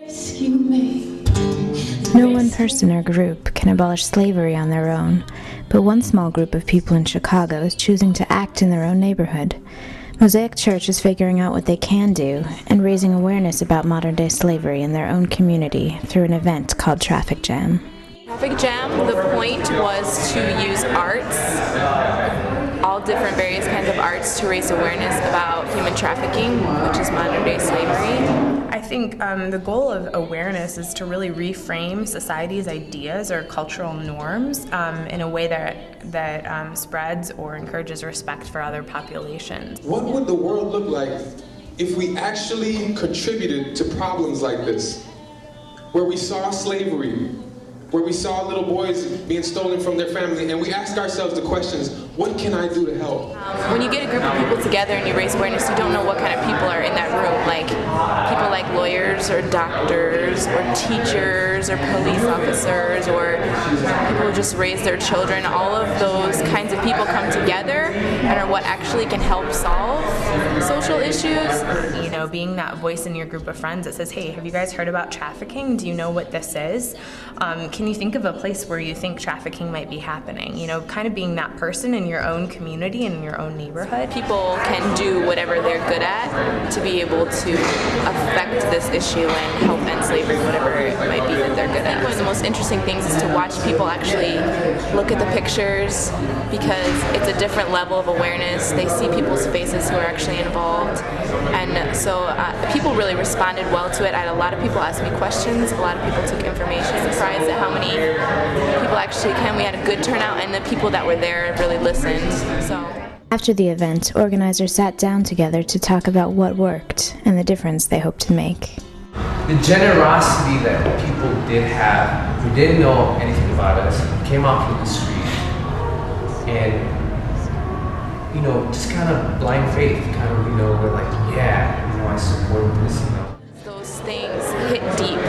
Rescue me. No one person or group can abolish slavery on their own, but one small group of people in Chicago is choosing to act in their own neighborhood. MOSAIC Church is figuring out what they can do and raising awareness about modern-day slavery in their own community through an event called Traffik Jam. Traffik Jam, the point was to use arts, all different various kinds of arts, to raise awareness about human trafficking, which is modern-day slavery. I think the goal of awareness is to really reframe society's ideas or cultural norms in a way that spreads or encourages respect for other populations. What would the world look like if we actually contributed to problems like this, where we saw slavery, where we saw little boys being stolen from their family, and we ask ourselves the questions, what can I do to help? When you get a group of people together and you raise awareness, you don't know what kind of people are in that room. Like people like lawyers or doctors or teachers or police officers or people who just raise their children. All of those kinds of people come together and are what actually can help solve social issues. You know, being that voice in your group of friends that says, hey, have you guys heard about trafficking? Do you know what this is? Can you think of a place where you think trafficking might be happening? You know, kind of being that person in your own community and in your own neighborhood. People can do whatever they're good at to be able to affect this issue and help end slavery, whatever it might be that they're good at. One of the most interesting things is to watch people actually look at the pictures, because it's a different level of awareness. They see people's faces who are actually involved, and so people really responded well to it. I had a lot of people ask me questions, a lot of people took information. Surprised at how many people actually came. We had a good turnout, and the people that were there really listened. So After the event, organizers sat down together to talk about what worked and the difference they hoped to make. The generosity that people did have, who didn't know anything about us, came out from the street, and just kind of blind faith, we're like, yeah, I support this, Those things hit deep.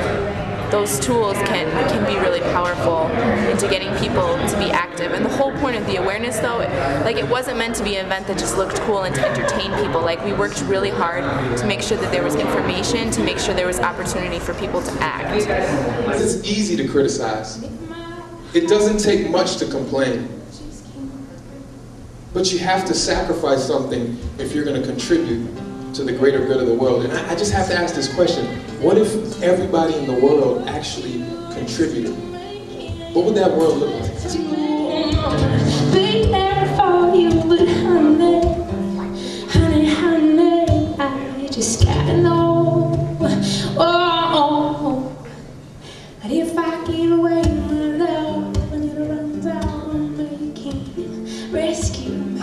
Those tools can be really powerful into getting people to be active. And the whole point of the awareness, though, it wasn't meant to be an event that just looked cool and to entertain people. We worked really hard to make sure that there was information, to make sure there was opportunity for people to act. It's easy to criticize. It doesn't take much to complain. But you have to sacrifice something if you're going to contribute to the greater good of the world. And I just have to ask this question: what if everybody in the world actually contributed? What would that world look like? Be there for you, but honey, I just gotta know. But if I give away my love and it runs out on me, can you rescue me?